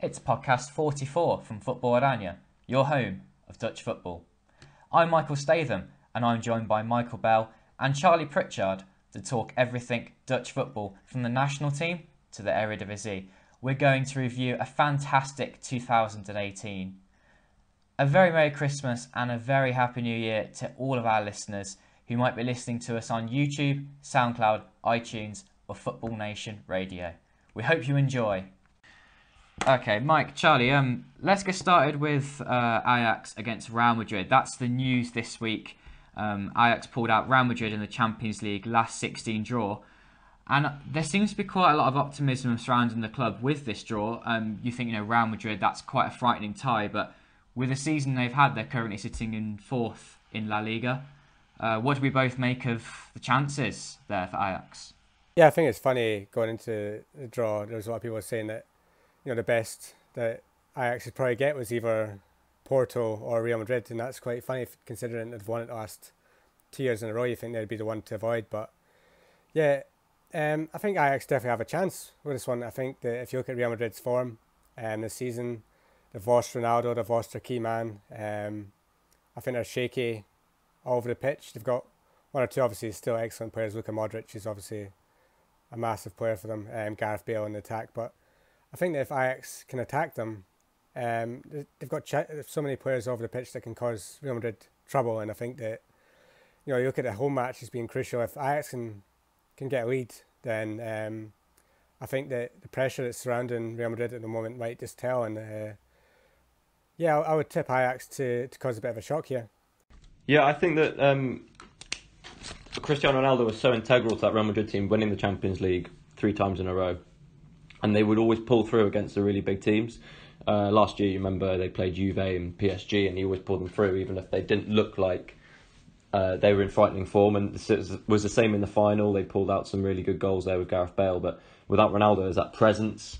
It's podcast 44 from Football-Oranje, your home of Dutch football. I'm Michael Statham and I'm joined by Michael Bell and Charlie Pritchard to talk everything Dutch football from the national team to the Eredivisie. We're going to review a fantastic 2018. A very Merry Christmas and a very Happy New Year to all of our listeners who might be listening to us on YouTube, SoundCloud, iTunes or Football Nation Radio. We hope you enjoy. Okay, Mike, Charlie, let's get started with Ajax against Real Madrid. That's the news this week. Ajax pulled out Real Madrid in the Champions League last 16 draw. And there seems to be quite a lot of optimism surrounding the club with this draw. You think, Real Madrid, that's quite a frightening tie. But with the season they've had, they're currently sitting in fourth in La Liga. What do we both make of the chances there for Ajax? Yeah, I think it's funny going into the draw. There's a lot of people saying that the best that Ajax would probably get was either Porto or Real Madrid, and that's quite funny considering they've won it the last 2 years in a row. You think they'd be the one to avoid, but yeah, I think Ajax definitely have a chance with this one. I think that if you look at Real Madrid's form this season, they've lost Ronaldo, they've lost their key man. I think they're shaky all over the pitch. They've got one or two obviously still excellent players. Luka Modric is obviously a massive player for them. Gareth Bale in the attack, but I think that if Ajax can attack them, they've got so many players over the pitch that can cause Real Madrid trouble. And I think that, you look at the home match as being crucial. If Ajax can get a lead, then I think that the pressure that's surrounding Real Madrid at the moment might just tell. And I would tip Ajax to cause a bit of a shock here. Yeah, I think that Cristiano Ronaldo was so integral to that Real Madrid team, winning the Champions League 3 times in a row. And they would always pull through against the really big teams. Last year, you remember, they played Juve and PSG, and he always pulled them through, even if they didn't look like they were in frightening form. And it was the same in the final. They pulled out some really good goals there with Gareth Bale. But without Ronaldo, there's that presence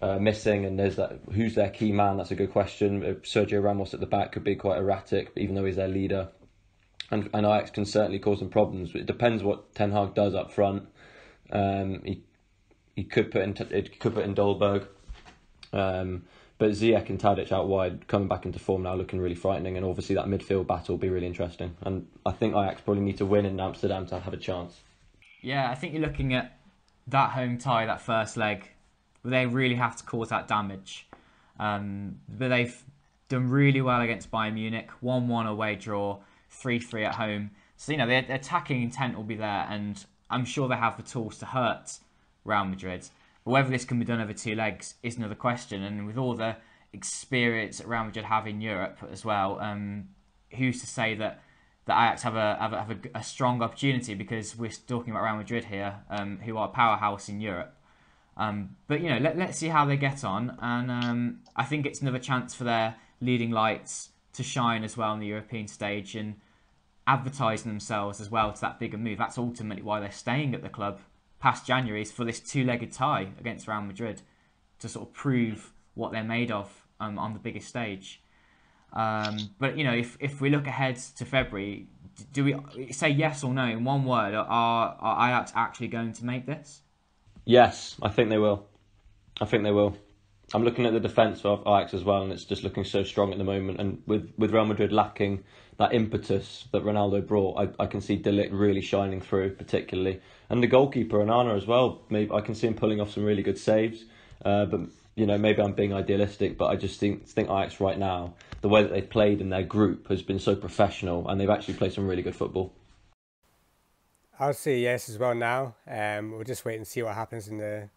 missing, and there's that who's their key man? That's a good question. Sergio Ramos at the back could be quite erratic, even though he's their leader. And Ajax can certainly cause some problems. It depends what Ten Hag does up front. He could put in Dolberg, but Ziyech and Tadic out wide, coming back into form now, looking really frightening. And obviously that midfield battle will be really interesting. And I think Ajax probably need to win in Amsterdam to have a chance. Yeah, I think you're looking at that home tie, that first leg, where they really have to cause that damage. But they've done really well against Bayern Munich, 1-1 away draw, 3-3 at home. So, their attacking intent will be there, and I'm sure they have the tools to hurt Real Madrid. But whether this can be done over 2 legs is another question. And with all the experience that Real Madrid have in Europe as well, who's to say that Ajax have a strong opportunity, because we're talking about Real Madrid here, who are a powerhouse in Europe. But let's see how they get on. And I think it's another chance for their leading lights to shine as well on the European stage and advertising themselves as well to that bigger move. That's ultimately why they're staying at the club past January, is for this 2-legged tie against Real Madrid to sort of prove what they're made of on the biggest stage. But if we look ahead to February, do we say yes or no in one word? Are Ajax actually going to make this? Yes, I think they will. I'm looking at the defence of Ajax as well, and it's just looking so strong at the moment. And with Real Madrid lacking that impetus that Ronaldo brought, I can see De Ligt really shining through, particularly. And the goalkeeper, Onana, as well. Maybe I can see him pulling off some really good saves. But maybe I'm being idealistic, but I just think Ajax right now, the way that they've played in their group has been so professional, and they've actually played some really good football. I'll say yes as well now. We'll just wait and see what happens in the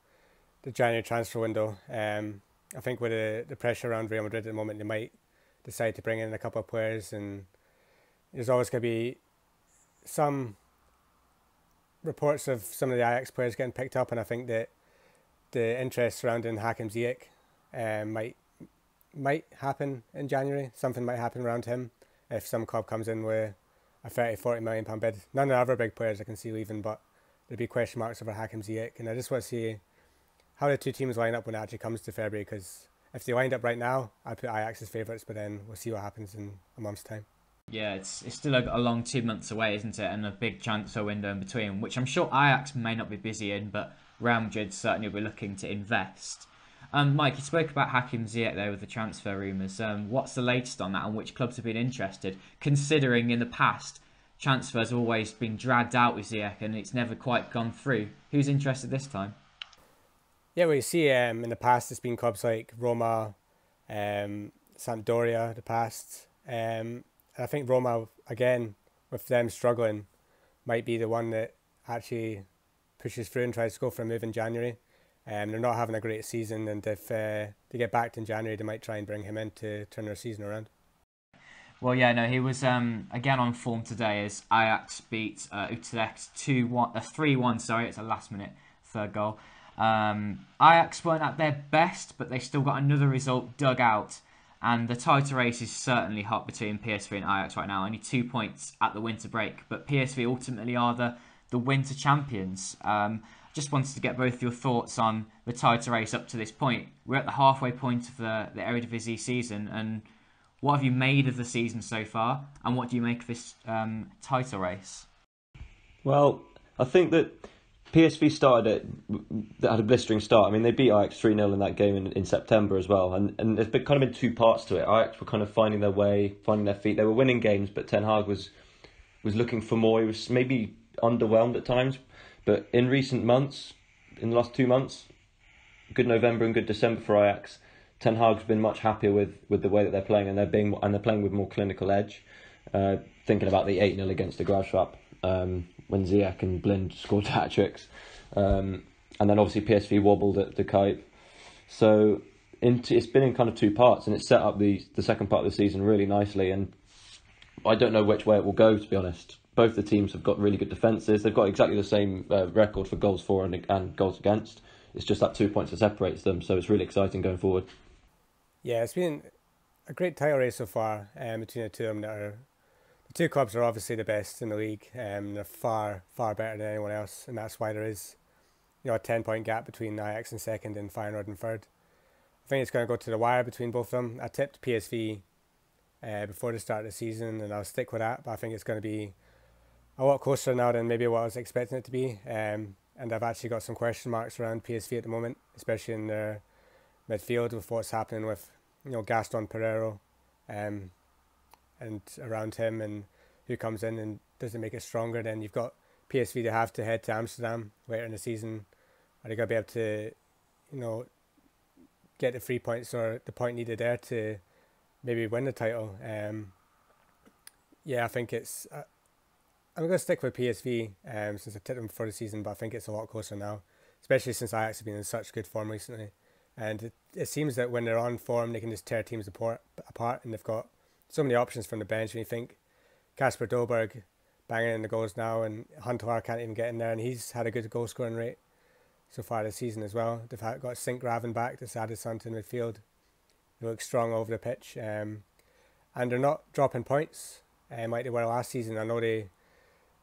January transfer window. I think with the pressure around Real Madrid at the moment, they might decide to bring in a couple of players, and there's always going to be some reports of some of the Ajax players getting picked up, and I think that the interest surrounding Hakim Ziyech might happen in January. Something might happen around him if some club comes in with a 30-40 million pound bid. None of the other big players I can see leaving, but there'd be question marks over Hakim Ziyech, and I just want to see how the two teams line up when it actually comes to February, because if they lined up right now, I'd put Ajax as favourites, but then we'll see what happens in a month's time. Yeah, it's still a long 2 months away, isn't it? And a big transfer window in between, which I'm sure Ajax may not be busy in, but Real Madrid certainly will be looking to invest. Mike, you spoke about Hakim Ziyech there with the transfer rumours. What's the latest on that, and which clubs have been interested? Considering in the past, transfers have always been dragged out with Ziyech and it's never quite gone through. Who's interested this time? Yeah, well, you see in the past it's been clubs like Roma, Sampdoria, the past. I think Roma, again, with them struggling, might be the one that actually pushes through and tries to go for a move in January. They're not having a great season, and if they get backed in January, they might try and bring him in to turn their season around. Well, yeah, no, he was again on form today as Ajax beat Utrecht 3-1. Sorry, it's a last-minute third goal. Ajax weren't at their best, but they still got another result dug out. And the title race is certainly hot between PSV and Ajax right now. Only 2 points at the winter break, but PSV ultimately are the winter champions. Just wanted to get both your thoughts on the title race up to this point. We're at the halfway point of the Eredivisie season, and what have you made of the season so far, and what do you make of this title race? Well, I think that PSV had a blistering start. I mean, they beat Ajax 3-0 in that game in September as well, and there's been kind of been two parts to it. Ajax were kind of finding their way, finding their feet. They were winning games, but Ten Hag was looking for more. He was maybe underwhelmed at times. But in recent months, in the last 2 months, good November and good December for Ajax, Ten Hag's been much happier with the way that they're playing, and they're playing with more clinical edge. Thinking about the 8-0 against the Graafschap, when Ziyech and Blind scored hat-tricks, and then obviously PSV wobbled at the Kuip. So it's been in kind of two parts, and it's set up the second part of the season really nicely. And I don't know which way it will go, to be honest. Both the teams have got really good defences. They've got exactly the same record for goals for and goals against. It's just that 2 points that separates them, so it's really exciting going forward. Yeah, it's been a great title race so far between the two of them. The two clubs are obviously the best in the league. They're far, far better than anyone else, and that's why there is a 10-point gap between Ajax in second and Feyenoord in third. I think it's going to go to the wire between both of them. I tipped PSV before the start of the season, and I'll stick with that, but I think it's going to be a lot closer now than maybe what I was expecting it to be. And I've actually got some question marks around PSV at the moment, especially in their midfield with what's happening with Gaston Pereiro and around him, and who comes in and doesn't make it stronger. Then you've got PSV to have to head to Amsterdam later in the season. Are they going to be able to get the 3 points or the point needed there to maybe win the title? I think it's... I'm going to stick with PSV since I tipped them before the season, but I think it's a lot closer now, especially since Ajax have been in such good form recently. And it seems that when they're on form, they can just tear teams apart, and they've got so many options from the bench. When you think Kasper Dolberg banging in the goals now, and Huntelaar can't even get in there, and he's had a good goal scoring rate so far this season as well. They've got Sink Raven back, this added something in midfield. They look strong over the pitch, and they're not dropping points like they were last season. I know they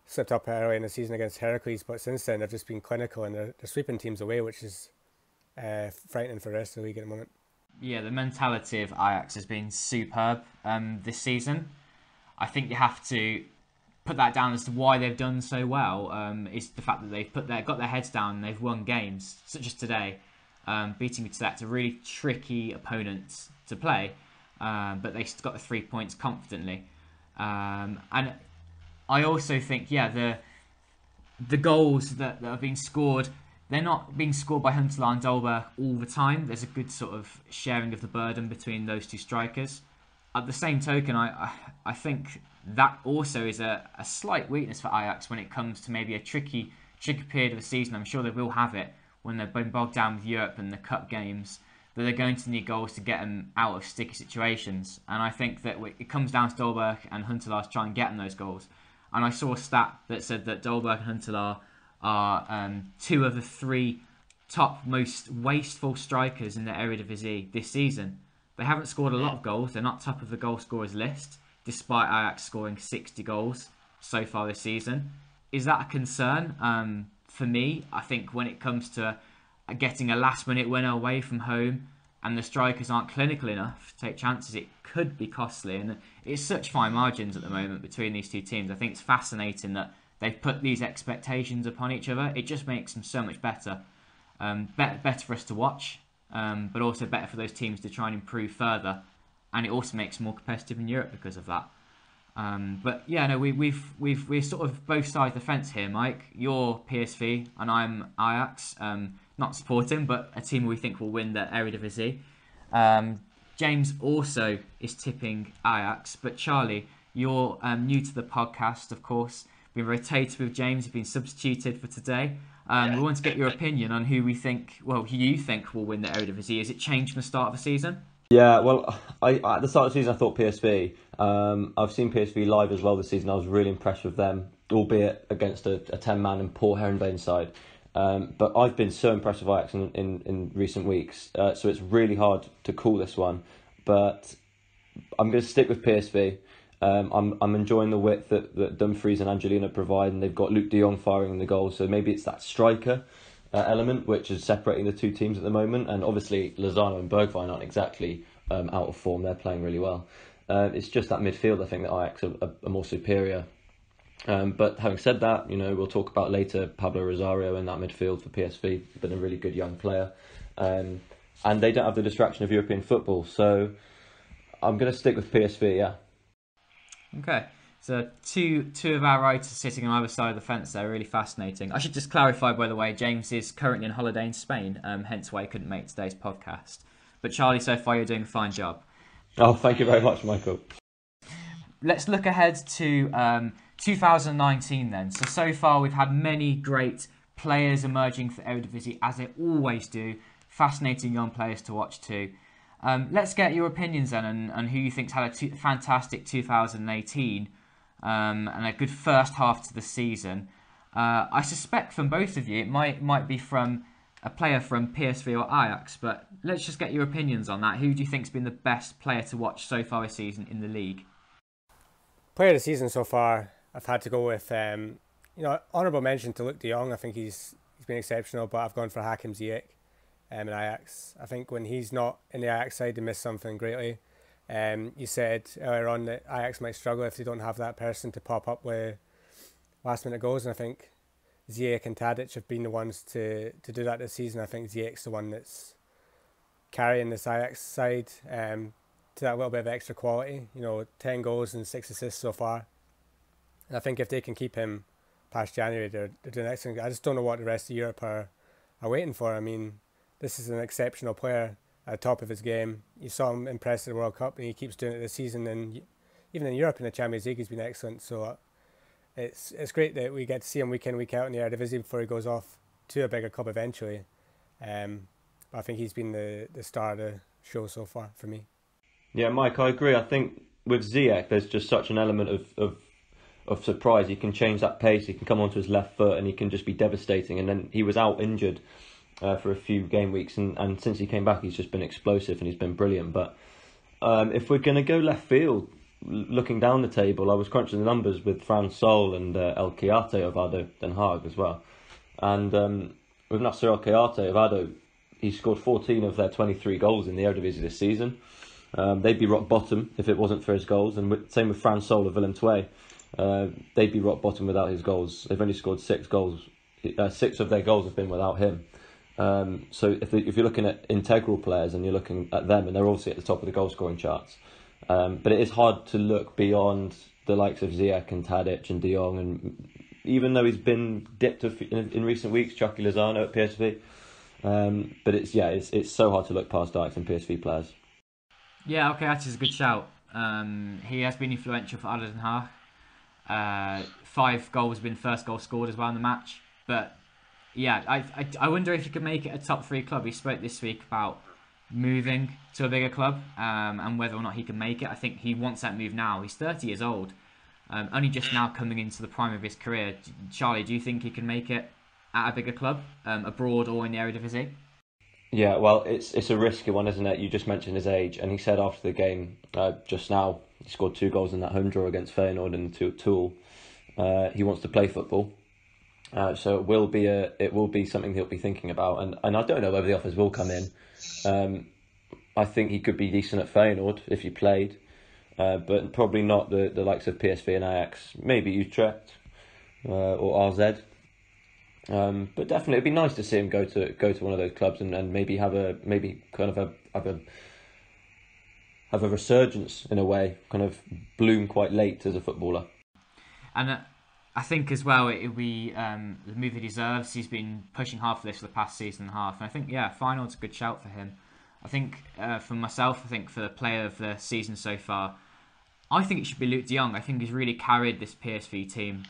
slipped up early in the season against Heracles, but since then they've just been clinical, and they're sweeping teams away, which is frightening for the rest of the league at the moment. Yeah, the mentality of Ajax has been superb this season. I think you have to put that down as to why they've done so well. Is the fact that they've got their heads down and they've won games, such as today, beating Utrecht, a really tricky opponent to play, but they got the 3 points confidently. And I also think, the goals that have been scored, they're not being scored by Huntelaar and Dolberg all the time. There's a good sort of sharing of the burden between those two strikers. At the same token, I think that also is a slight weakness for Ajax when it comes to maybe a tricky period of the season. I'm sure they will have it when they've been bogged down with Europe and the cup games, that they're going to need goals to get them out of sticky situations. And I think that it comes down to Dolberg and Huntelaar to try and get them those goals. And I saw a stat that said that Dolberg and Huntelaar are two of the three top most wasteful strikers in the Eredivisie this season. They haven't scored a lot of goals. They're not top of the goal scorers list, despite Ajax scoring 60 goals so far this season. Is that a concern? For me, I think when it comes to getting a last-minute winner away from home and the strikers aren't clinical enough to take chances, it could be costly. And it's such fine margins at the moment between these two teams. I think it's fascinating that they've put these expectations upon each other. It just makes them so much better. Better for us to watch. but also better for those teams to try and improve further, and it also makes them more competitive in Europe because of that. But yeah, no, we're sort of both sides of the fence here, Mike. You're PSV and I'm Ajax. Not supporting, but a team we think will win the Eredivisie. James also is tipping Ajax, but Charlie, you're new to the podcast, of course. We've rotated with James. You've been substituted for today. We want to get your opinion on who you think will win the Eredivisie. Has it changed from the start of the season? Yeah, well, at the start of the season I thought PSV. I've seen PSV live as well this season. I was really impressed with them, albeit against a 10-man and poor Herenveen side. But I've been so impressed with Ajax in recent weeks, so it's really hard to call this one. But I'm going to stick with PSV. I'm enjoying the width that Dumfries and Angelino provide, and they've got Luke de Jong firing in the goal, so maybe it's that striker element which is separating the two teams at the moment. And obviously Lozano and Bergwijn aren't exactly out of form. They're playing really well. It's just that midfield, I think, that Ajax are more superior. But having said that, we'll talk about later Pablo Rosario in that midfield for PSV, been a really good young player. And they don't have the distraction of European football, so I'm going to stick with PSV, yeah. Okay, so two of our writers sitting on either side of the fence there, really fascinating. I should just clarify, by the way, James is currently on holiday in Spain, hence why he couldn't make today's podcast. But Charlie, so far you're doing a fine job. Oh, thank you very much, Michael. Let's look ahead to 2019 then. So far we've had many great players emerging for Eredivisie, as they always do. Fascinating young players to watch too. Let's get your opinions then on who you think's had a fantastic 2018 and a good first half to the season. I suspect from both of you it might be from a player from PSV or Ajax, but let's just get your opinions on that. Who do you think's been the best player to watch so far this season in the league? Player of the season so far, I've had to go with honourable mention to Luke de Jong. I think he's been exceptional, but I've gone for Hakim Ziyech in Ajax. I think when he's not in the Ajax side, they miss something greatly. You said earlier on that Ajax might struggle if they don't have that person to pop up with last minute goals, and I think Ziyech and Tadic have been the ones to do that this season. I think Ziyech's the one that's carrying this Ajax side to that little bit of extra quality. 10 goals and 6 assists so far. And I think if they can keep him past January, they're doing excellent. I just don't know what the rest of Europe are waiting for. I mean, this is an exceptional player at the top of his game. You saw him impress at the World Cup, and he keeps doing it this season. And even in Europe in the Champions League, he's been excellent. So it's great that we get to see him week in, week out in the Eredivisie before he goes off to a bigger club eventually. But I think he's been the star of the show so far for me. Yeah, Mike, I agree. I think with Ziyech, there's just such an element of surprise. He can change that pace, he can come onto his left foot, and he can just be devastating. And then he was out injured for a few game weeks, and since he came back, he's just been explosive and he's been brilliant. But if we're going to go left field, looking down the table, I was crunching the numbers with Fran Sol and El Kayate of ADO Den Haag as well. And with Nasser El Kayate of ADO, he scored 14 of their 23 goals in the Eredivisie this season. They'd be rock bottom if it wasn't for his goals, and same with Fran Sol of Willem II. They'd be rock bottom without his goals. They've only scored 6 goals. 6 of their goals have been without him. So if you're looking at integral players and you're looking at them, and they're obviously at the top of the goal scoring charts, but it is hard to look beyond the likes of Ziyech and Tadic and de Jong, and even though he's been dipped in recent weeks, Chucky Lozano at PSV, but it's so hard to look past Ajax and PSV players. Yeah, okay, that is a good shout. He has been influential for ADO Den Haag. 5 goals been first goal scored as well in the match. But yeah, I wonder if he could make it a top 3 club. He spoke this week about moving to a bigger club and whether or not he can make it. I think he wants that move now. He's 30 years old, only just now coming into the prime of his career. Charlie, do you think he can make it at a bigger club, abroad or in the Eredivisie? Yeah, well, it's a risky one, isn't it? You just mentioned his age, and he said after the game just now, he scored 2 goals in that home draw against Feyenoord and Toul. He wants to play football, so it will be something he'll be thinking about. And I don't know whether the offers will come in. I think he could be decent at Feyenoord if he played, but probably not the likes of PSV and Ajax. Maybe Utrecht or RZ. But definitely, it'd be nice to see him go to one of those clubs and maybe have a resurgence in a way, kind of bloom quite late as a footballer. And I think as well it'll be the move he deserves. He's been pushing hard for this for the past season and a half, and I think Feyenoord's a good shout for him. I think for myself, I think for the player of the season so far, I think it should be Luke de Jong. I think he's really carried this PSV team.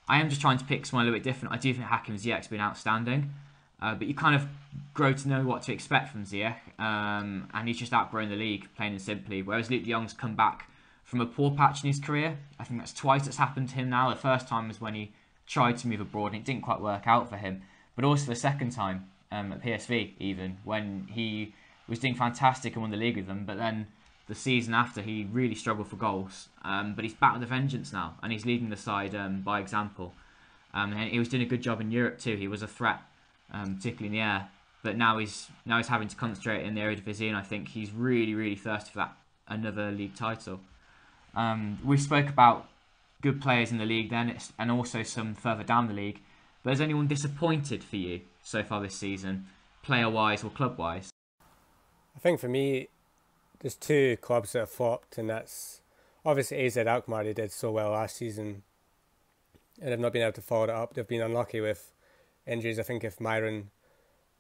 I am just trying to pick someone a little bit different. I do think Hakim Ziyech's been outstanding, but you kind of grow to know what to expect from Ziyech, and he's just outgrown the league, plain and simply. Whereas Luke de Jong's come back from a poor patch in his career. I think that's twice that's happened to him now. The first time was when he tried to move abroad and it didn't quite work out for him, but also the second time at PSV, even when he was doing fantastic and won the league with them, but then the season after he really struggled for goals. But he's back with a vengeance now, and he's leading the side by example. And he was doing a good job in Europe too. He was a threat, particularly in the air. But now he's having to concentrate in the Eredivisie, and I think he's really thirsty for that another league title. We spoke about good players in the league then, and also some further down the league. But has anyone disappointed for you so far this season, player-wise or club-wise? I think for me, there's two clubs that have flopped, and that's obviously AZ Alkmaar. They did so well last season, and they've not been able to follow it up. They've been unlucky with injuries. I think if Myron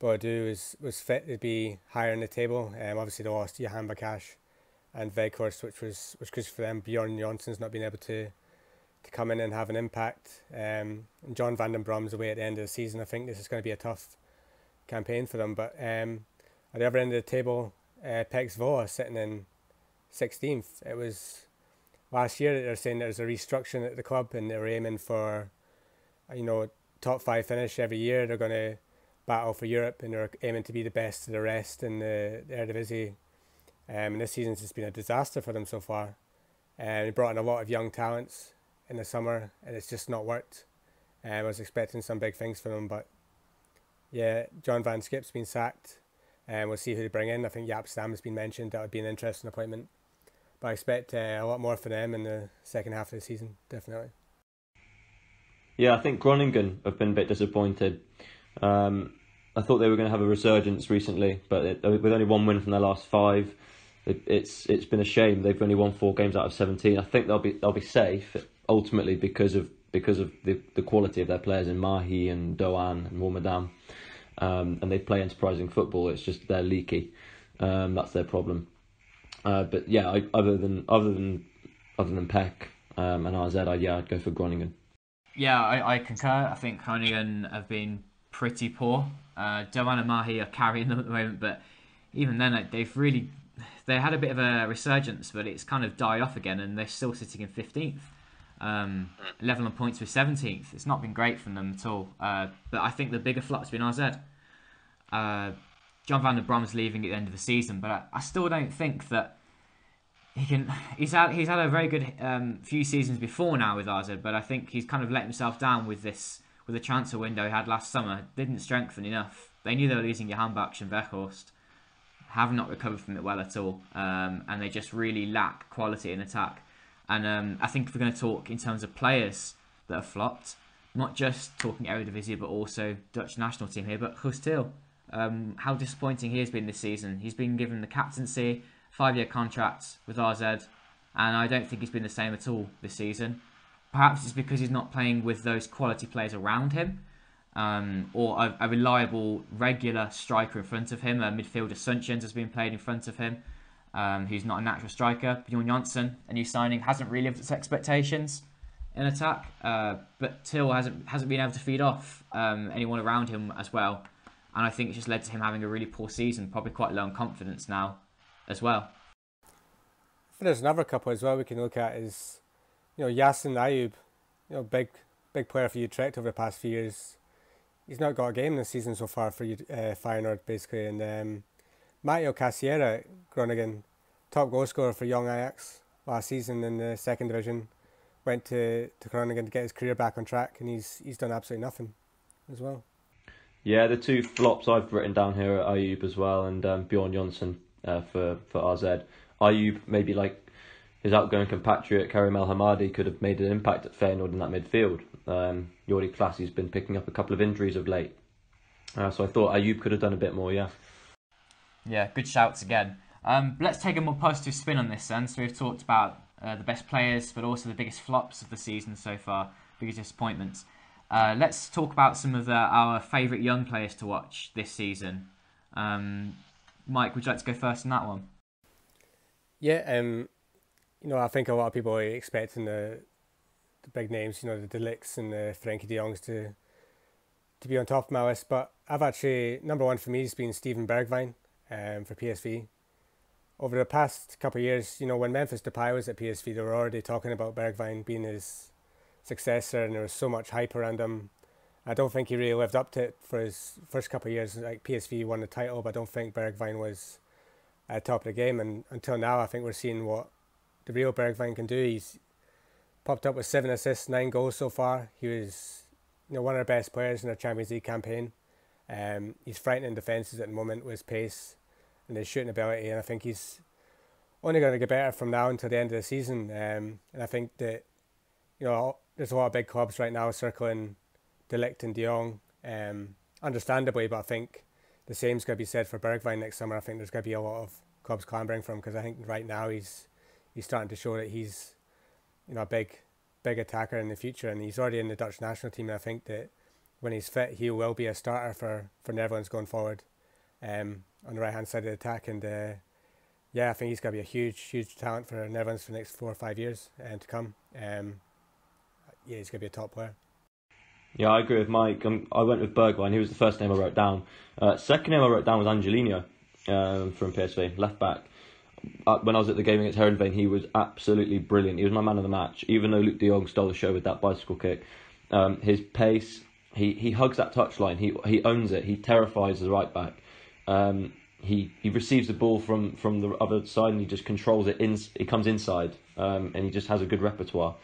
Boadu was fit, they'd be higher in the table. Obviously they lost Johan Bakash and Weghorst, which was crucial for them. Bjorn Jonsson's not been able to come in and have an impact. And John van den Brom's away at the end of the season. I think this is going to be a tough campaign for them. But at the other end of the table, Pex Voa sitting in 16th. It was last year that they're saying there's a restructuring at the club and they're aiming for, top 5 finish every year. They're going to battle for Europe and they're aiming to be the best of the rest in the Eredivisie. And this season's just been a disaster for them so far. They brought in a lot of young talents in the summer and it's just not worked. I was expecting some big things from them, but yeah, John Van Skip's been sacked. We'll see who they bring in. I think Jaap Stam has been mentioned. That would be an interesting appointment. But I expect a lot more for them in the second half of the season, definitely. Yeah, I think Groningen have been a bit disappointed. I thought they were going to have a resurgence recently, but with only one win from their last 5, it's been a shame. They've only won 4 games out of 17. I think they'll be safe ultimately because of the quality of their players in Mahi and Doan and Warmadam. And they play enterprising football. It's just they're leaky. That's their problem. But yeah, other than Peck and RZ, I'd go for Groningen. Yeah, I concur. I think Groningen have been pretty poor. Doan and Mahi are carrying them at the moment, but even then, they had a bit of a resurgence, but it's kind of died off again, and they're still sitting in 15th. Level on points with 17th. It's not been great from them at all. But I think the bigger flop's been RZ. John van der Brom's leaving at the end of the season, but I still don't think that he can. He's had a very good few seasons before now with RZ, but I think he's kind of let himself down with the transfer window he had last summer. Didn't strengthen enough. They knew they were losing Johan Bach and Weghorst. Have not recovered from it well at all, and they just really lack quality in attack. And I think if we're going to talk in terms of players that have flopped, not just talking Eredivisie, but also Dutch national team here, but Guus Til. How disappointing he has been this season. He's been given the captaincy, 5-year contract with RZ, and I don't think he's been the same at all this season. Perhaps it's because he's not playing with those quality players around him, or a reliable, regular striker in front of him. A midfielder, Sunchens, has been played in front of him. Who's not a natural striker. Bjorn Jonsson, a new signing, hasn't really lived up to expectations in attack. But Till hasn't been able to feed off anyone around him as well. And I think it's just led to him having a really poor season, probably quite low in confidence now as well. I think there's another couple as well we can look at is, Yasin Ayoub, big player for Utrecht over the past few years. He's not got a game this season so far for Feyenoord, basically. And Matteo Cassiera, Groningen, top goal scorer for young Ajax last season in the second division, went to Groningen to get his career back on track, and he's done absolutely nothing as well. Yeah, the two flops I've written down here are Ayoub as well and Bjorn Jonsson for RZ. Ayoub, maybe like his outgoing compatriot Karim El Hamadi, could have made an impact at Feyenoord in that midfield. Jordi Klaasse's been picking up a couple of injuries of late. So I thought Ayoub could have done a bit more, yeah. Yeah, good shouts again. Let's take a more positive spin on this then. So we've talked about the best players, but also the biggest flops of the season so far, biggest disappointments. Let's talk about some of our favourite young players to watch this season. Mike, would you like to go first on that one? Yeah, I think a lot of people are expecting the big names, the De Ligts and the Frenkie de Jongs to be on top of my list, but I've actually, number one for me has been Steven Bergwijn for PSV. Over the past couple of years, when Memphis Depay was at PSV, they were already talking about Bergwijn being his successor, and there was so much hype around him. I don't think he really lived up to it for his first couple of years. Like, PSV won the title, but I don't think Bergwijn was at the top of the game, and until now I think we're seeing what the real Bergwijn can do. He's popped up with 7 assists, 9 goals so far. He was one of the best players in our Champions League campaign. He's frightening defences at the moment with his pace and his shooting ability, and I think he's only going to get better from now until the end of the season. And I think that there's a lot of big clubs right now circling De Ligt and De Jong, understandably, but I think the same's going to be said for Bergwijn next summer. I think there's going to be a lot of clubs clambering for him, because I think right now he's starting to show that he's a big attacker in the future, and he's already in the Dutch national team. And I think that when he's fit, he will be a starter for Netherlands going forward, on the right hand side of the attack. And I think he's going to be a huge talent for Netherlands for the next 4 or 5 years to come. He's going to be a top player. Yeah, I agree with Mike. I went with Bergwijn. He was the first name I wrote down. Second name I wrote down was Angelino from PSV, left back. When I was at the game against Heerenveen, he was absolutely brilliant. He was my man of the match, even though Luuk de Jong stole the show with that bicycle kick. His pace, he hugs that touchline. He owns it. He terrifies the right back. He receives the ball from the other side, and he just controls it. He comes inside, and he just has a good repertoire.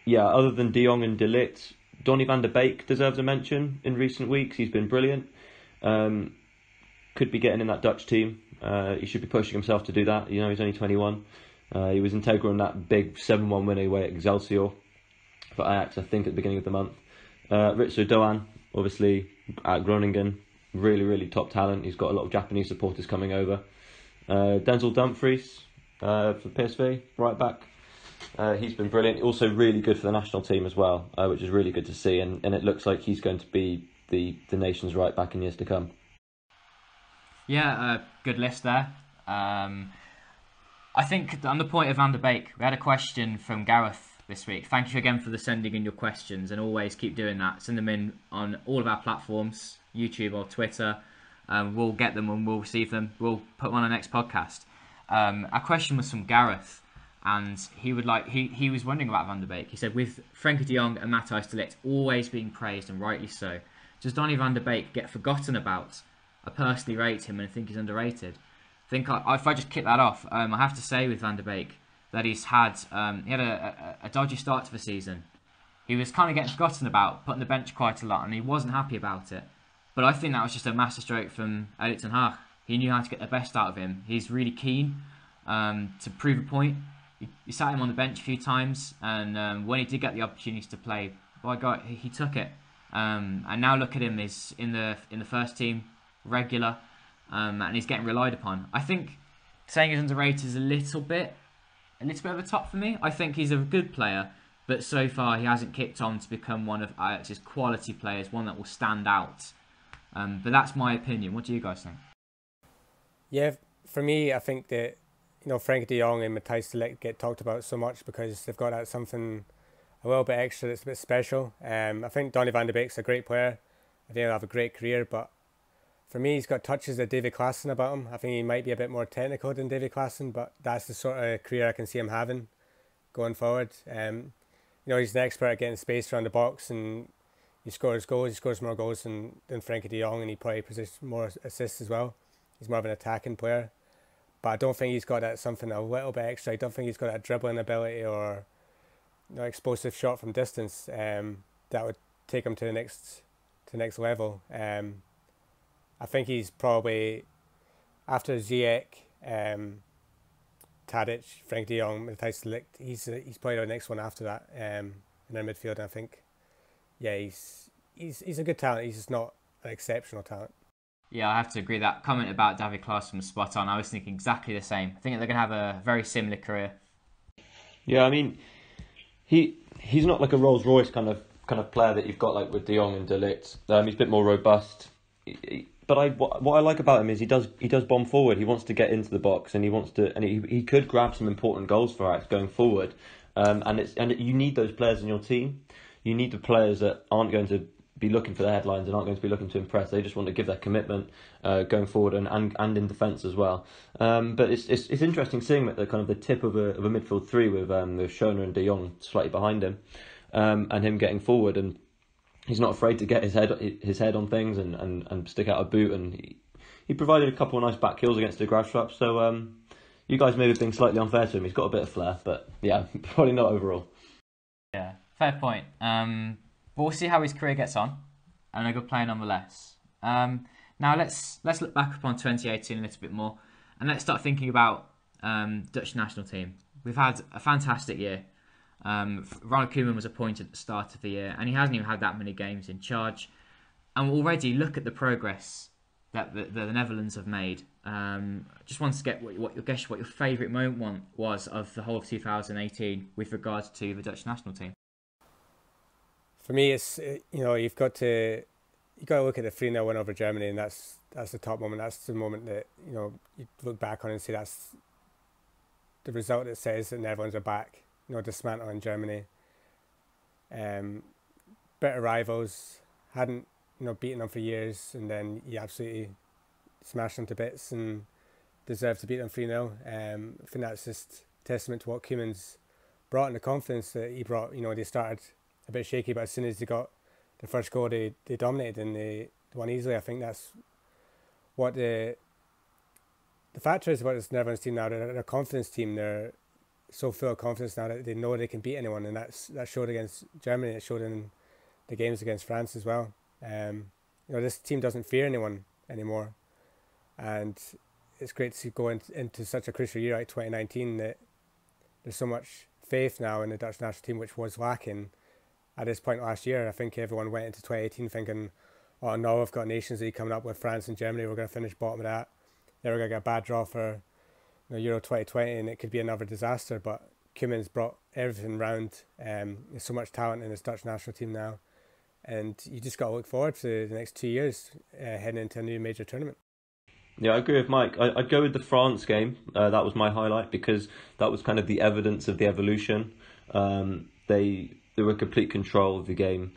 Other than De Jong and De Ligt, Donny van der Beek deserves a mention in recent weeks. He's been brilliant. Could be getting in that Dutch team. He should be pushing himself to do that. He's only 21. He was integral in that big 7-1 win away at Excelsior for Ajax, I think, at the beginning of the month. Ritsu Doan, obviously, at Groningen, really top talent. He's got a lot of Japanese supporters coming over. Denzel Dumfries for PSV, right back. He's been brilliant. Also really good for the national team as well, which is really good to see. And it looks like he's going to be the nation's right back in years to come. Yeah, good list there. I think on the point of Van der Beek, we had a question from Gareth this week. Thank you again for sending in your questions, and always keep doing that. Send them in on all of our platforms, YouTube or Twitter. We'll get them and we'll receive them. We'll put them on our next podcast. Our question was from Gareth, and he was wondering about Van der Beek. He said, with Frenkie de Jong and Matthijs de Ligt always being praised, and rightly so, does Donny van der Beek get forgotten about? I personally rate him and think he's underrated. If I just kick that off, I have to say with Van der Beek that he had a dodgy start to the season. He was kind of getting forgotten about, put on the bench quite a lot, and he wasn't happy about it. But I think that was just a masterstroke from Erik ten Hag. He knew how to get the best out of him. He's really keen to prove a point. He sat him on the bench a few times, and when he did get the opportunity to play, by God, he took it. And now look at him, he's in the first team, regular, and he's getting relied upon. I think saying he's underrated is a little bit over the top for me. I think he's a good player, but so far he hasn't kicked on to become one of Ajax's quality players, one that will stand out. But that's my opinion. What do you guys think? Yeah, for me, I think that Frenkie de Jong and Matthijs de Ligt get talked about so much because they've got that something a little bit extra that's a bit special. I think Donny van der Beek's a great player. I think he'll have a great career, but for me, he's got touches of David Klaassen about him. I think he might be a bit more technical than David Klaassen, but that's the sort of career I can see him having going forward. He's an expert at getting space around the box, and he scores goals. He scores more goals than Frenkie de Jong, and he probably possesses more assists as well. He's more of an attacking player, but I don't think he's got that something a little bit extra. I don't think he's got that dribbling ability or explosive shot from distance that would take him to the next level. I think he's probably, after Ziyech, Tadic, Frank de Jong, Matthijs de Ligt. He's probably the next one after that in their midfield. And I think, yeah, he's a good talent. He's just not an exceptional talent. Yeah, I have to agree. That comment about David Klaassen was spot on. I was thinking exactly the same. I think they're going to have a very similar career. Yeah, I mean, he's not like a Rolls Royce kind of player that you've got like with De Jong and De Ligt. He's a bit more robust. But what I like about him is he does bomb forward. He wants to get into the box, and he could grab some important goals for Ajax going forward. And you need those players in your team. You need the players that aren't going to be looking for the headlines and aren't going to be looking to impress. They just want to give their commitment going forward and in defence as well. But it's interesting seeing at the kind of the tip of a midfield three with Schöne and De Jong slightly behind him, and him getting forward, and he's not afraid to get his head on things and stick out a boot, and he provided a couple of nice back heels against the Graafschap. So you guys may have been slightly unfair to him. He's got a bit of flair, but yeah, probably not overall. Yeah, fair point. But we'll see how his career gets on, and a good player nonetheless. Now let's look back upon 2018 a little bit more, and let's start thinking about Dutch national team. We've had a fantastic year. Ronald Koeman was appointed at the start of the year, and he hasn't even had that many games in charge. And already look at the progress that the Netherlands have made. Just wanted to get what your favourite moment was of the whole of 2018 with regards to the Dutch national team. For me, it's you've got to look at the 3-0 win over Germany, and that's the top moment. That's the moment that you look back on and say that's the result that says that the Netherlands are back. Dismantling Germany. Bitter rivals, hadn't beaten them for years, and then you absolutely smashed them to bits and deserved to beat them 3-0. I think that's just testament to what Koeman's brought and the confidence that he brought. They started a bit shaky, but as soon as they got the first goal, they dominated and they won easily. I think that's what the factor is about this Netherlands team now. They're a confidence team. They're so full of confidence now that they know they can beat anyone, and that showed against Germany. It showed in the games against France as well. This team doesn't fear anyone anymore, and it's great to see going into such a crucial year like 2019 that there's so much faith now in the Dutch national team, which was lacking at this point last year. I think everyone went into 2018 thinking, oh no, we've got Nations League coming up with France and Germany, we're going to finish bottom of that. Then we're going to get a bad draw for Euro 2020 and it could be another disaster. But Koeman's brought everything round. There's so much talent in this Dutch national team now, and you just got to look forward to the next 2 years heading into a new major tournament. Yeah, I agree with Mike. I'd go with the France game. That was my highlight because that was kind of the evidence of the evolution. They were in complete control of the game.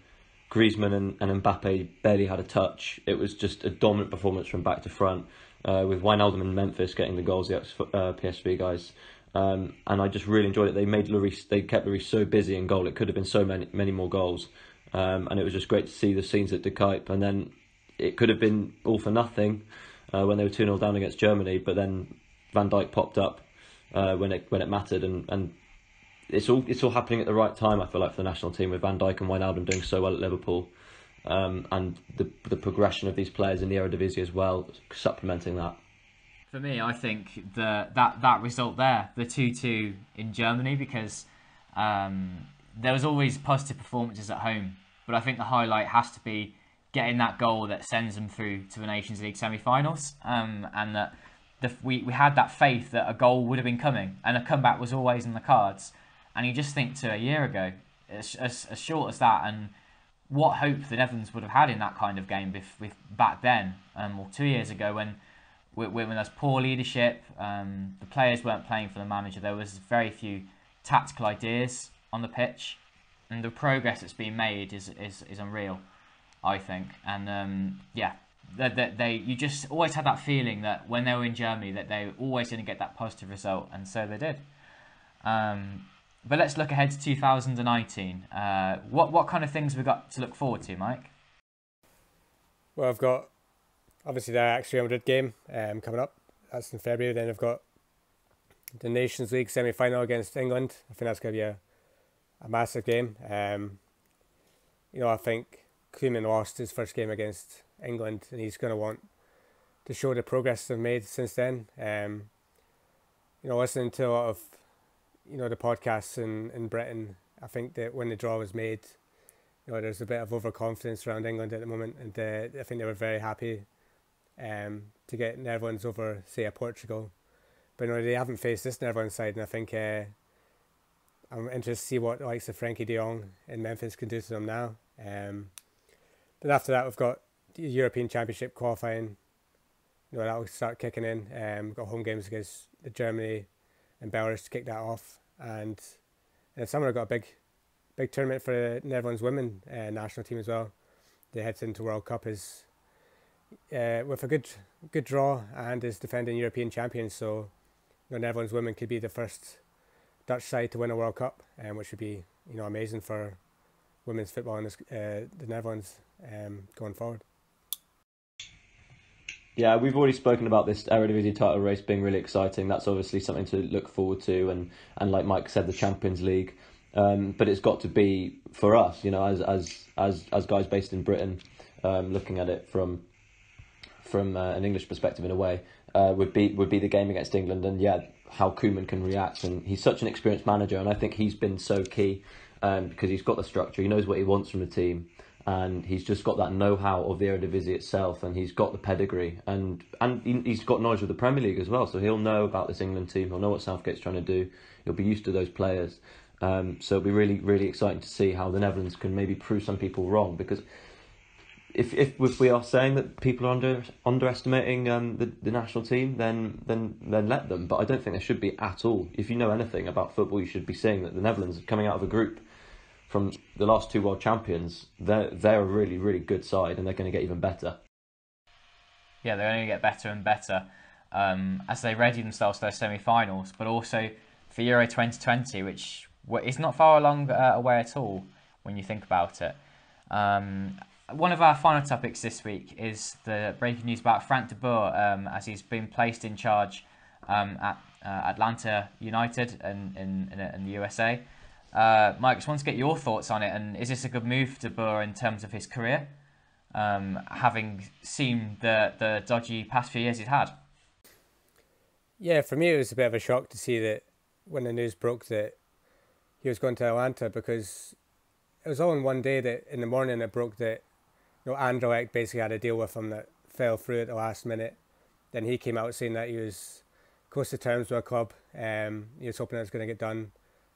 Griezmann and Mbappe barely had a touch. It was just a dominant performance from back to front, with Wijnaldum and Memphis getting the goals, the PSV guys. And I just really enjoyed it. They kept Lloris so busy in goal. It could have been so many more goals. And it was just great to see the scenes at De Kuip. And then it could have been all for nothing when they were 2-0 down against Germany. But then Van Dijk popped up when it mattered, and it's all happening at the right time. I feel like for the national team with Van Dijk and Wijnaldum doing so well at Liverpool, and the progression of these players in the Eredivisie as well, supplementing that. For me, I think that result there, the 2-2 in Germany, because there was always positive performances at home, but I think the highlight has to be getting that goal that sends them through to the Nations League semi-finals, and that we had that faith that a goal would have been coming, and a comeback was always in the cards. And you just think to a year ago, as short as that, and what hope the Netherlands would have had in that kind of game with back then, or 2 years ago when there's poor leadership, the players weren't playing for the manager, there was very few tactical ideas on the pitch, and the progress that's been made is unreal, I think. And you just always had that feeling that when they were in Germany that they were always going to get that positive result, and so they did. But let's look ahead to 2019. What kind of things we got to look forward to, Mike? Well, I've got obviously the Ajax Real Madrid game coming up. That's in February. Then I've got the Nations League semi-final against England. I think that's going to be a massive game. I think Koeman lost his first game against England, and he's going to want to show the progress they've made since then. listening to a lot of, the podcasts in Britain, I think that when the draw was made, there's a bit of overconfidence around England at the moment, and I think they were very happy to get Netherlands over, say, a Portugal. But they haven't faced this Netherlands side, and I think I'm interested to see what the likes of Frankie de Jong in Memphis can do to them now. But after that, we've got the European Championship qualifying. That'll start kicking in. We've got home games against Germany and Belarus to kick that off, and in the summer we've got a big tournament for the Netherlands women national team as well. They head into World Cup with a good draw and is defending European champions. So Netherlands women could be the first Dutch side to win a World Cup, which would be amazing for women's football in the Netherlands going forward. Yeah, we've already spoken about this Eredivisie title race being really exciting. That's obviously something to look forward to, and like Mike said, the Champions League. But it's got to be for us, as guys based in Britain, looking at it from an English perspective in a way, would be the game against England, and how Koeman can react. And he's such an experienced manager, and I think he's been so key because he's got the structure, he knows what he wants from the team. And he's just got that know-how of the Eredivisie itself, and he's got the pedigree, and he's got knowledge of the Premier League as well. So he'll know about this England team. He'll know what Southgate's trying to do. He'll be used to those players. So it'll be really, really exciting to see how the Netherlands can maybe prove some people wrong. Because if we are saying that people are underestimating the national team, then let them. But I don't think they should be at all. If you know anything about football, you should be seeing that the Netherlands are coming out of a group from the last two world champions. They're a really, really good side, and they're going to get even better. Yeah, they're going to get better and better as they ready themselves for their semi-finals, but also for Euro 2020, which is not far along away at all when you think about it. One of our final topics this week is the breaking news about Frank de Boer, as he's been placed in charge at Atlanta United in the USA. Mike, I just want to get your thoughts on it, and is this a good move for De Boer in terms of his career, having seen the dodgy past few years he's had? Yeah, for me it was a bit of a shock to see that when the news broke that he was going to Atlanta, because it was all in one day that in the morning it broke that Anderlecht basically had a deal with him that fell through at the last minute. Then he came out saying that he was close to terms with a club. He was hoping it was going to get done.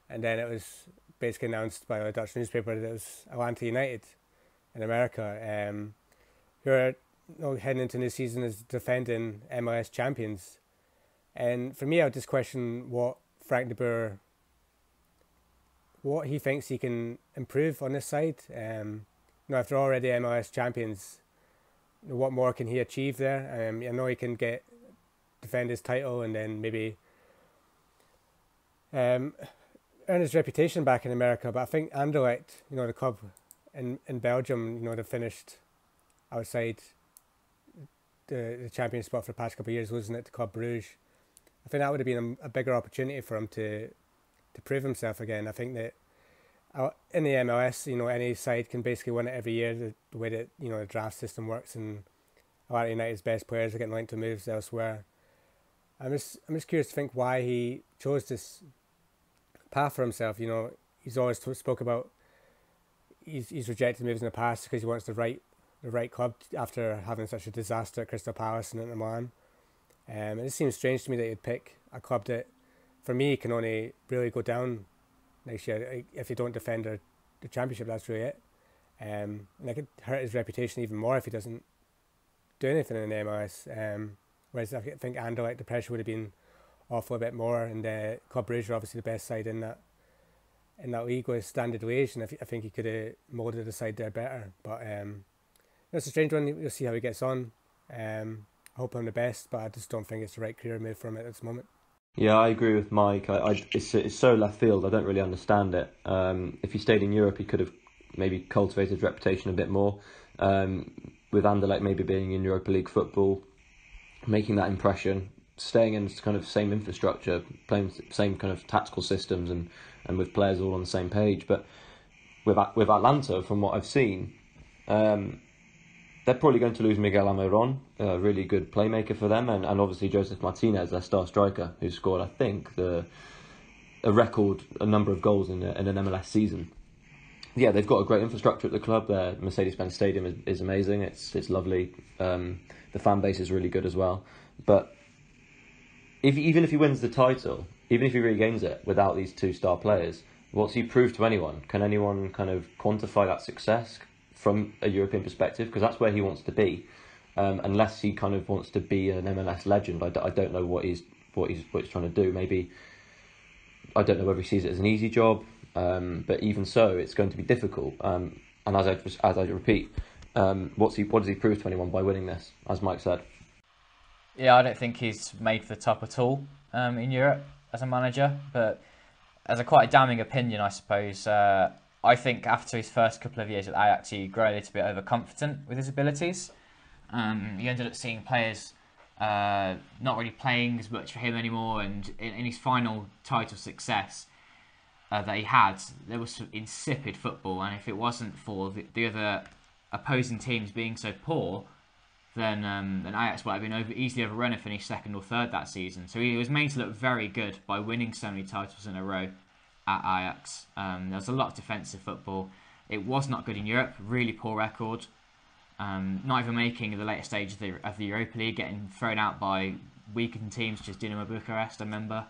And then it was basically announced by a Dutch newspaper that it was Atlanta United in America, who are heading into the new season as defending MLS champions. And for me, I would just question what Frank de Boer, what he thinks he can improve on this side. If they're already MLS champions, what more can he achieve there? I know he can defend his title and then maybe earn his reputation back in America, but I think Anderlecht, the club in Belgium, they finished outside the champion spot for the past couple of years, losing it to Club Bruges. I think that would have been a bigger opportunity for him to prove himself again. I think that in the MLS, any side can basically win it every year, the way that the draft system works, and Atlanta United's best players are getting linked to moves elsewhere. I'm just curious to think why he chose this path for himself. He's always spoke about he's rejected moves in the past because he wants the right club after having such a disaster at Crystal Palace and Inter Milan. It just seems strange to me that he'd pick a club that, for me, can only really go down next year if they don't defend the championship. That's really it. And it could hurt his reputation even more if he doesn't do anything in the MLS. Whereas I think Anderlecht, the pressure would have been awful a bit more, and Club Brugge are obviously the best side in that league with Standard Liège, and I think he could have moulded the side there better. But it's a strange one. We'll see how he gets on. I hope him the best, but I just don't think it's the right career move for him at this moment. Yeah, I agree with Mike. It's so left field. I don't really understand it. If he stayed in Europe, he could have maybe cultivated his reputation a bit more. With Anderlecht maybe being in Europa League football, making that impression, staying in kind of same infrastructure, playing same kind of tactical systems, and with players all on the same page. But with Atlanta, from what I've seen, they're probably going to lose Miguel Almiron, a really good playmaker for them, and obviously Joseph Martinez, their star striker, who scored, I think, a number of goals in an MLS season. Yeah, they've got a great infrastructure at the club. Their Mercedes-Benz Stadium is amazing. It's lovely. The fan base is really good as well. But even if he wins the title, even if he regains it without these two star players, what's he proved to anyone? Can anyone kind of quantify that success from a European perspective? Because that's where he wants to be. Unless he kind of wants to be an MLS legend, I don't know what he's trying to do. Maybe, I don't know whether he sees it as an easy job. But even so, it's going to be difficult. And as I repeat, what does he prove to anyone by winning this? As Mike said. Yeah, I don't think he's made for the top at all in Europe as a manager. But as a quite a damning opinion, I suppose. I think after his first couple of years at Ajax, he grew a little bit overconfident with his abilities. He ended up seeing players not really playing as much for him anymore, and in his final title success that he had, there was some insipid football, and if it wasn't for the other opposing teams being so poor, then Ajax might have been easily overrun and finished second or third that season. So he was made to look very good by winning so many titles in a row at Ajax. There was a lot of defensive football. It was not good in Europe, really poor record. Not even making the later stage of the Europa League, getting thrown out by weakened teams such as Dinamo Bucharest, I remember,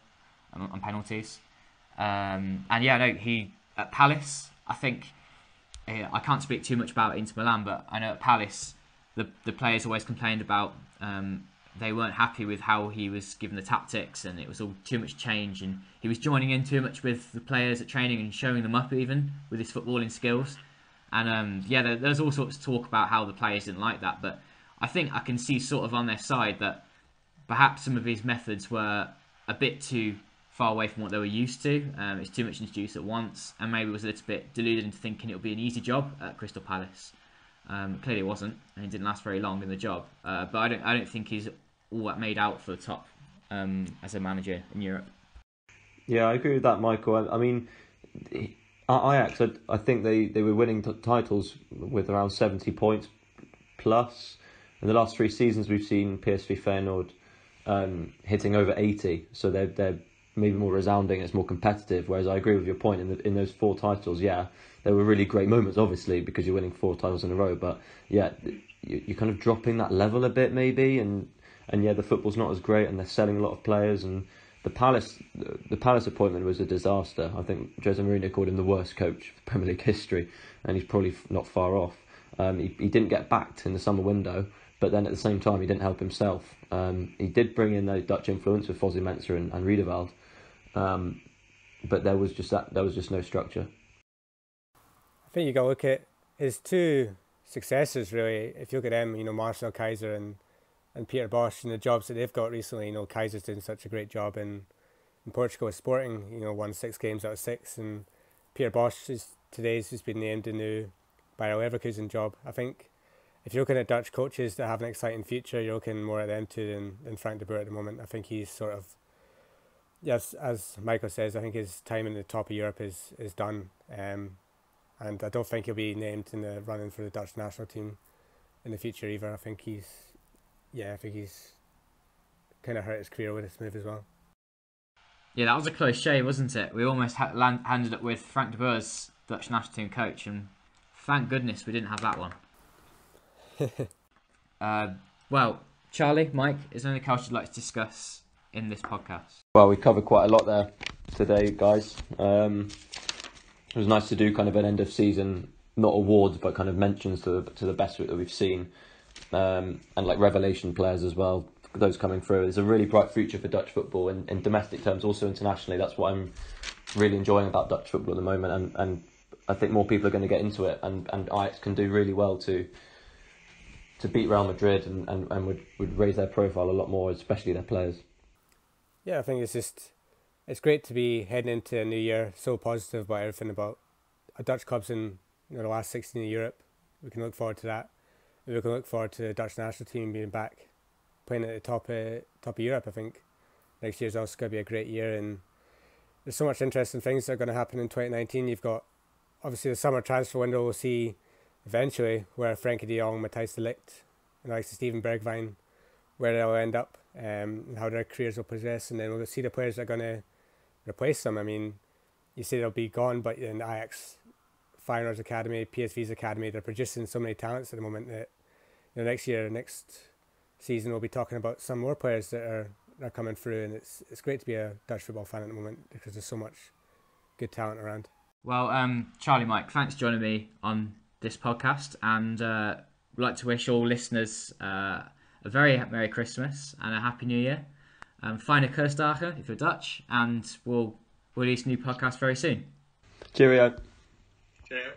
on penalties. He at Palace, I think, I can't speak too much about Inter Milan, but I know at Palace, the players always complained about they weren't happy with how he was given the tactics, and it was all too much change, and he was joining in too much with the players at training and showing them up even with his footballing skills. And there's all sorts of talk about how the players didn't like that, but I think I can see sort of on their side that perhaps some of his methods were a bit too far away from what they were used to. It's too much introduced at once, and maybe was a little bit deluded into thinking it would be an easy job at Crystal Palace. Clearly it wasn't, and it didn't last very long in the job. But I don't think he's all that made out for the top as a manager in Europe. Yeah, I agree with that, Michael. I mean, at Ajax, I think they were winning titles with around 70 points plus. In the last 3 seasons, we've seen PSV Feyenoord hitting over 80, so they're maybe more resounding. It's more competitive. Whereas I agree with your point in those 4 titles. Yeah, there were really great moments, obviously, because you're winning 4 titles in a row. But yeah, you're kind of dropping that level a bit, maybe, and yeah, the football's not as great, and they're selling a lot of players. And the Palace appointment was a disaster. I think Jose Mourinho called him the worst coach of Premier League history, and he's probably not far off. He didn't get backed in the summer window, but then at the same time he didn't help himself. He did bring in the Dutch influence with Fozzie Mensah and Riedewald, but there was just no structure. I think you got to look at his 2 successors really. If you look at them, Marcel Kaiser and Peter Bosz, and the jobs that they've got recently. Kaiser's doing such a great job in Portugal with Sporting. Won 6 games out of 6, and Peter Bosz has been named the new Bayer Leverkusen job. I think if you're looking at Dutch coaches that have an exciting future, you're looking more at them two than Frank de Boer at the moment. I think he's sort of, yes, as Michael says, I think his time in the top of Europe is done. And I don't think he'll be named in the running for the Dutch national team in the future either. I think he's kind of hurt his career with this move as well. Yeah, that was a close shave, wasn't it? We almost handed up with Frank de Boer's Dutch national team coach, and thank goodness we didn't have that one. Well, Charlie, Mike, is there anything else you'd like to discuss in this podcast? Well, we covered quite a lot there today, guys. It was nice to do kind of an end of season, not awards, but kind of mentions to the best that we've seen, and like revelation players as well. Those coming through. There's a really bright future for Dutch football in domestic terms, also internationally. That's what I'm really enjoying about Dutch football at the moment, and I think more people are going to get into it, and Ajax can do really well to beat Real Madrid and would raise their profile a lot more, especially their players. Yeah, I think it's great to be heading into a new year so positive about everything about our Dutch clubs in the last 16 in Europe. We can look forward to that. We can look forward to the Dutch national team being back playing at the top of Europe. I think next year's also going to be a great year, and there's so much interesting things that are going to happen in 2019. You've got obviously the summer transfer window. We'll see eventually where Frankie de Jong, Matthijs de Ligt, and like Steven Bergwijn, where they'll end up, and how their careers will progress, and then we'll see the players that are going to replace them. I mean, you say they'll be gone, but in Ajax, Feyenoord's academy, PSV's academy, they're producing so many talents at the moment that next season we'll be talking about some more players that are coming through, and it's great to be a Dutch football fan at the moment because there's so much good talent around. Well, Charlie, Mike, thanks for joining me on this podcast, and I'd like to wish all listeners a very Merry Christmas and a Happy New Year. Fijne Kerstdagen if you're Dutch, and we'll release a new podcast very soon. Cheerio. Cheerio.